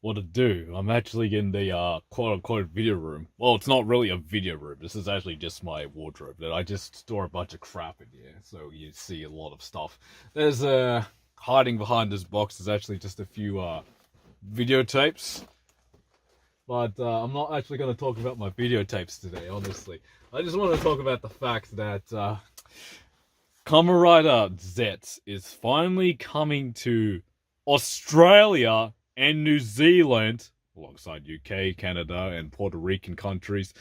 What to do? I'm actually in the quote-unquote video room. Well, it's not really a video room. This is actually just my wardrobe that I just store a bunch of crap in here. So you see a lot of stuff. There's hiding behind this box is actually just a few videotapes. But I'm not actually going to talk about my videotapes today, honestly. I just want to talk about the fact that Kamen Rider Zeztz is finally coming to Australia and New Zealand, alongside UK, Canada, and Puerto Rican countries.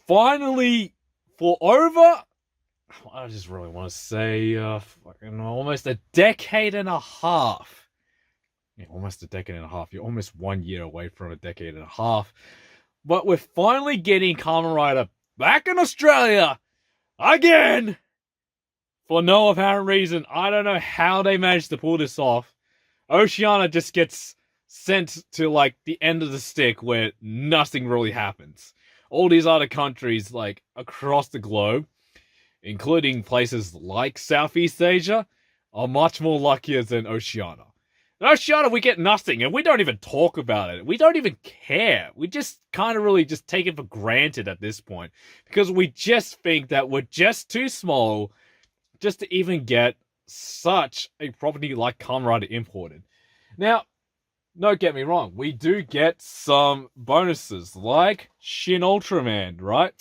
Finally, for over, I just really want to say, almost a decade and a half. Yeah, almost a decade and a half. You're almost 1 year away from a decade and a half. But we're finally getting Kamen Rider back in Australia again! For no apparent reason. I don't know how they managed to pull this off. Oceania just gets sent to like the end of the stick where nothing really happens. All these other countries, like across the globe, including places like Southeast Asia, are much more luckier than Oceania. In Oceania, we get nothing, and we don't even talk about it. We don't even care. We just kind of really just take it for granted at this point, because we just think that we're just too small just to even get such a property like Kamen Rider imported. Now, don't get me wrong, we do get some bonuses like Shin Ultraman, right?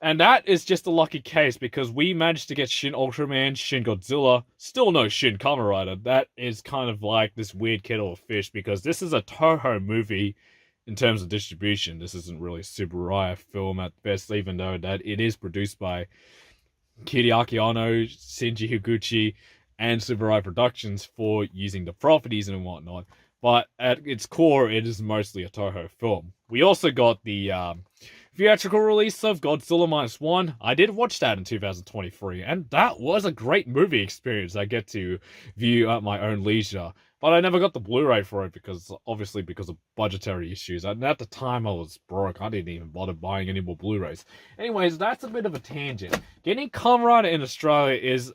And that is just a lucky case because we managed to get Shin Ultraman, Shin Godzilla, still no Shin Kamen Rider. That is kind of like this weird kettle of fish because this is a Toho movie in terms of distribution. This isn't really a Subaraya film at best, even though that it is produced by Kiriaki Ono, Shinji Higuchi, and Subaraya Productions for using the properties and whatnot. But at its core, it is mostly a Toho film. We also got the theatrical release of Godzilla Minus One. I did watch that in 2023, and that was a great movie experience I get to view at my own leisure. But I never got the Blu-ray for it because, obviously, because of budgetary issues. And at the time, I was broke. I didn't even bother buying any more Blu-rays. Anyways, that's a bit of a tangent. Getting Kamen Rider in Australia is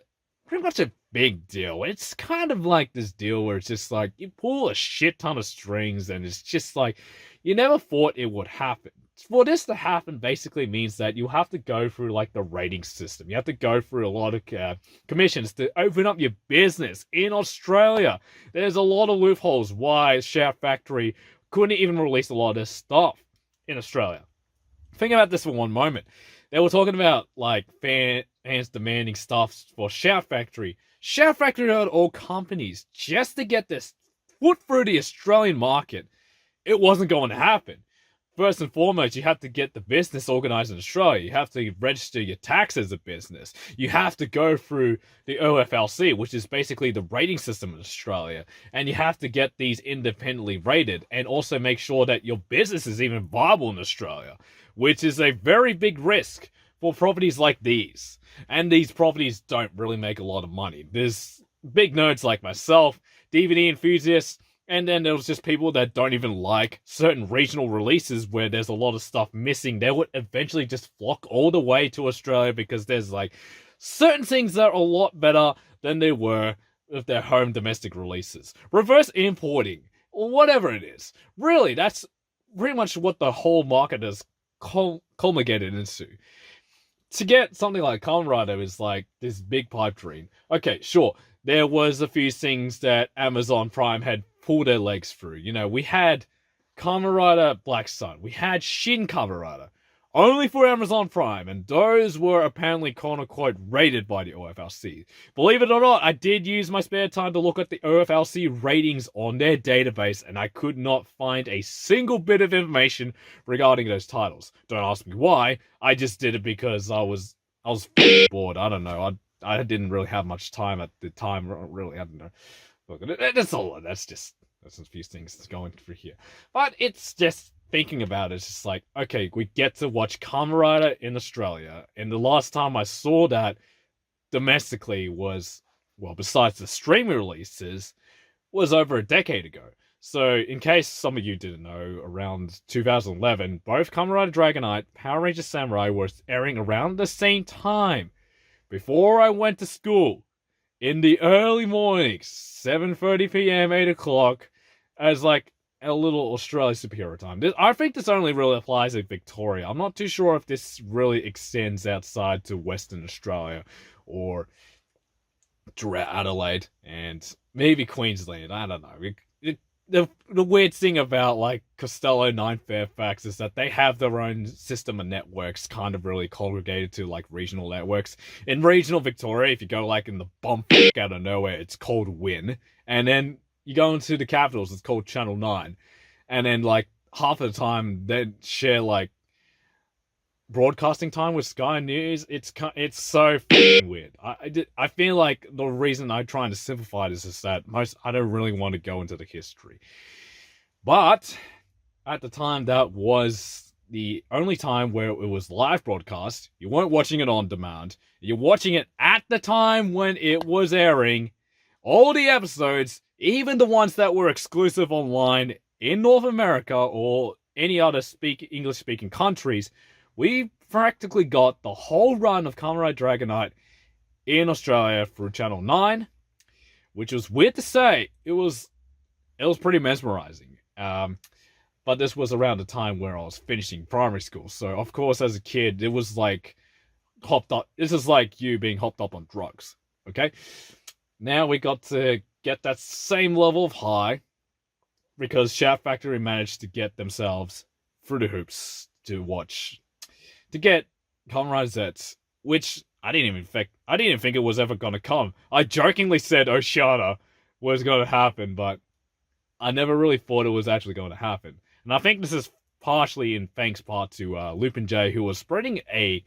pretty much a big deal. It's kind of like this deal where it's just like, you pull a shit ton of strings, and it's just like, you never thought it would happen. For this to happen basically means that you have to go through like the rating system. You have to go through a lot of commissions to open up your business in Australia. There's a lot of loopholes why Shout Factory couldn't even release a lot of this stuff in Australia. Think about this for one moment. They were talking about like fans demanding stuff for Shout Factory. Shout Factory had all companies just to get this foot through the Australian market. It wasn't going to happen. First and foremost, you have to get the business organized in Australia. You have to register your tax as a business. You have to go through the OFLC, which is basically the rating system in Australia. And you have to get these independently rated and also make sure that your business is even viable in Australia, which is a very big risk for properties like these. And these properties don't really make a lot of money. There's big nerds like myself, DVD enthusiasts, and then there was just people that don't even like certain regional releases where there's a lot of stuff missing. They would eventually just flock all the way to Australia because there's like certain things that are a lot better than they were with their home domestic releases. Reverse importing, or whatever it is. Really, that's pretty much what the whole market has culminated into. To get something like Kamen Rider is like this big pipe dream. Okay, sure, there was a few things that Amazon Prime had pulled their legs through. You know, we had Kamen Rider Black Sun. We had Shin Kamen Rider. Only for Amazon Prime, and those were apparently quote-unquote rated by the OFLC. Believe it or not, I did use my spare time to look at the OFLC ratings on their database, and I could not find a single bit of information regarding those titles. Don't ask me why, I just did it because I was bored. I don't know, I didn't really have much time at the time, really, I don't know. Look, that's all. That's a few things going through here, but it's just thinking about it. It's just like, okay, we get to watch Kamen Rider in Australia, and the last time I saw that domestically was, well, besides the streaming releases, was over a decade ago. So, in case some of you didn't know, around 2011, both Kamen Rider Dragonite, Power Ranger Samurai were airing around the same time. Before I went to school, in the early mornings, 7:30 p.m., 8 o'clock, as like a little Australia superior time. I think this only really applies in Victoria. I'm not too sure if this really extends outside to Western Australia or to Adelaide and maybe Queensland. I don't know. The weird thing about like Costello 9 Fairfax is that they have their own system of networks kind of really congregated to like regional networks. In regional Victoria, if you go like in the bumfuck out of nowhere, it's called Win. And then you go into the capitals, it's called Channel 9. And then like half of the time they share like broadcasting time with Sky News. It's so weird. I feel like the reason I'm trying to simplify this is that I don't really want to go into the history. But at the time, that was the only time where it was live broadcast. You weren't watching it on demand. You're watching it at the time when it was airing. All the episodes, even the ones that were exclusive online in North America or any other English-speaking countries, we practically got the whole run of Kamen Rider Dragonite in Australia through Channel 9, which was weird to say. It was pretty mesmerizing. But this was around the time where I was finishing primary school. So, of course, as a kid, it was like hopped up. This is like you being hopped up on drugs. Okay? Now we got to get that same level of high because Shout Factory managed to get themselves through the hoops to get Kamen Rider Zeztz, which I didn't even think it was ever gonna come. I jokingly said Oshada was gonna happen, but I never really thought it was actually going to happen. And I think this is partially in thanks part to Lupin J, who was spreading a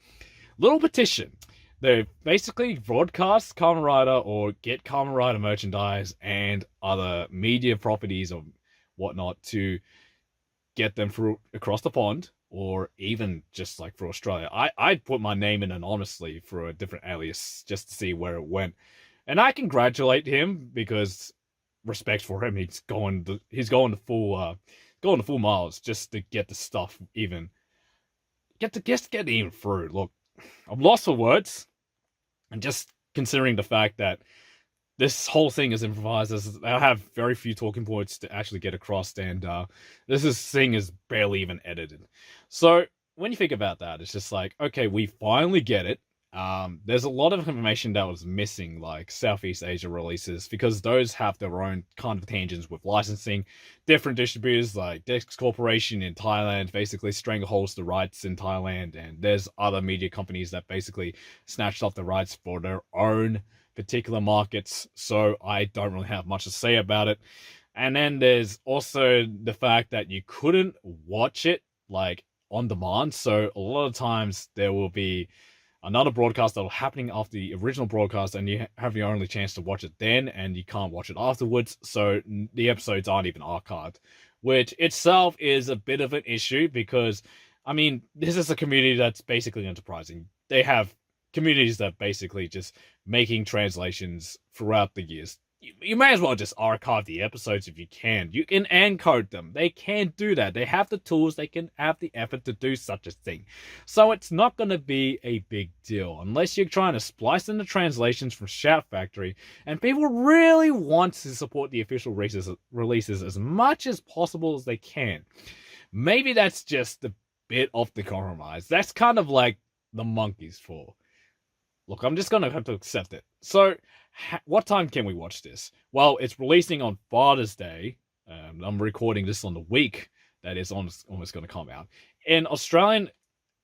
little petition. They basically broadcast Kamen Rider or get Kamen Rider merchandise and other media properties or whatnot to get them through across the pond, or even just like for Australia. I put my name in anonymously for a different alias just to see where it went. And I congratulate him because respect for him, he's going the full miles just to get the stuff even get even through. Look, I'm lost for words, and just considering the fact that this whole thing is improvised, I have very few talking points to actually get across, and this thing is barely even edited. So when you think about that, it's just like, okay, we finally get it. There's a lot of information that was missing, like Southeast Asia releases, because those have their own kind of tangents with licensing. Different distributors like Dex Corporation in Thailand basically strangleholds the rights in Thailand, and there's other media companies that basically snatched off the rights for their own particular markets, so I don't really have much to say about it. And then there's also the fact that you couldn't watch it like on demand, so a lot of times there will be another broadcast that will happening after the original broadcast, and you have your only chance to watch it then, and you can't watch it afterwards, so the episodes aren't even archived, which itself is a bit of an issue because, I mean, this is a community that's basically enterprising. They have communities that basically just making translations throughout the years. You may as well just archive the episodes if you can. You can encode them. They can do that. They have the tools. They can have the effort to do such a thing. So it's not going to be a big deal unless you're trying to splice in the translations from Shout Factory, and people really want to support the official releases as much as possible as they can. Maybe that's just a bit of the compromise. That's kind of like the monkeys for. Look, I'm just going to have to accept it. So, what time can we watch this? Well, it's releasing on Father's Day. I'm recording this on the week that is almost going to come out. In Australian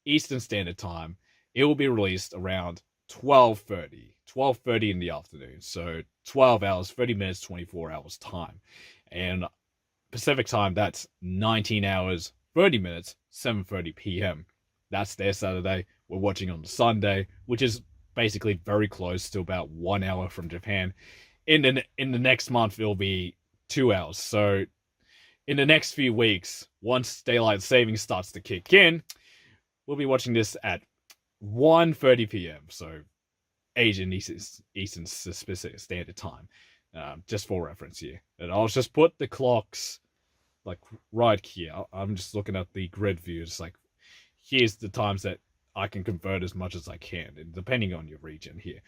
Eastern Standard Time, it will be released around 12:30 in the afternoon. So, 12 hours, 30 minutes, 24 hours time. And Pacific Time, that's 19 hours, 30 minutes, 7:30 p.m. That's their Saturday. We're watching on Sunday, which is basically very close to about 1 hour from Japan. In the next month, it'll be 2 hours. So in the next few weeks, once daylight savings starts to kick in, we'll be watching this at 1:30 p.m. So Asian Eastern Pacific Standard Time, just for reference here. And I'll just put the clocks like right here. I'm just looking at the grid view. It's like, here's the times that I can convert as much as I can, depending on your region here.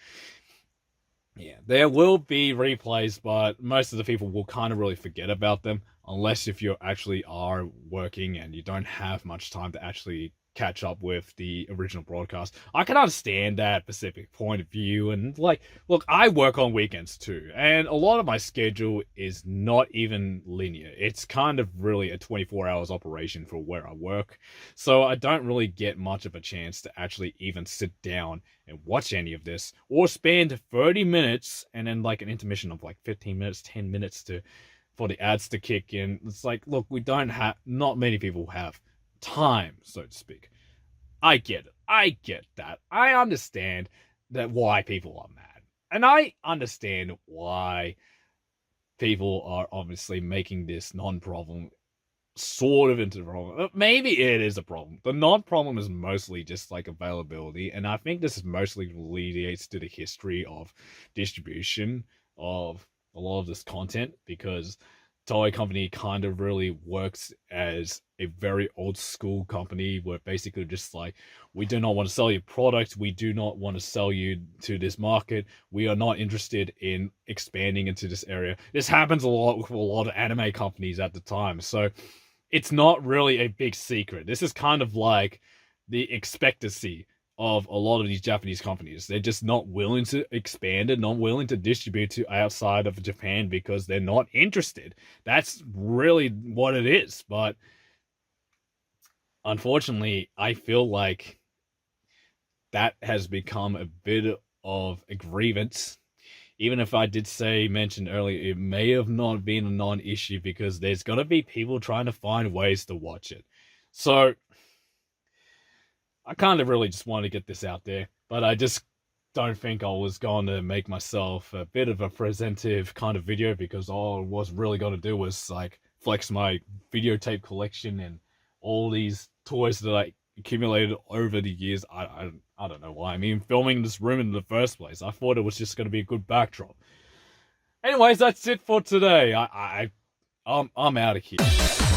Yeah, there will be replays, but most of the people will kind of really forget about them unless if you actually are working and you don't have much time to actually catch up with the original broadcast. I can understand that specific point of view, and like, look, I work on weekends too, and a lot of my schedule is not even linear. It's kind of really a 24 hours operation for where I work, so I don't really get much of a chance to actually even sit down and watch any of this, or spend 30 minutes and then like an intermission of like 15 minutes, 10 minutes to for the ads to kick in. It's like, look, we don't have, not many people have time, so to speak. I get it. I get that. I understand that why people are mad. And I understand why people are obviously making this non-problem sort of into the problem. Maybe it is a problem. The non-problem is mostly just like availability, and I think this is mostly relates to the history of distribution of a lot of this content, because toy company kind of really works as a very old school company where basically just like, we do not want to sell you product, we do not want to sell you to this market, we are not interested in expanding into this area. This happens a lot with a lot of anime companies at the time, so it's not really a big secret. This is kind of like the expectancy of a lot of these Japanese companies. They're just not willing to expand and not willing to distribute to outside of Japan because they're not interested. That's really what it is. But unfortunately, I feel like that has become a bit of a grievance. Even if I did mention earlier, it may have not been a non-issue because there's going to be people trying to find ways to watch it. So I kind of really just wanted to get this out there, but I just don't think I was going to make myself a bit of a presentive kind of video, because all I was really going to do was like flex my videotape collection and all these toys that I accumulated over the years. I don't know why I'm even filming this room in the first place. I thought it was just going to be a good backdrop. Anyways, that's it for today. I'm out of here.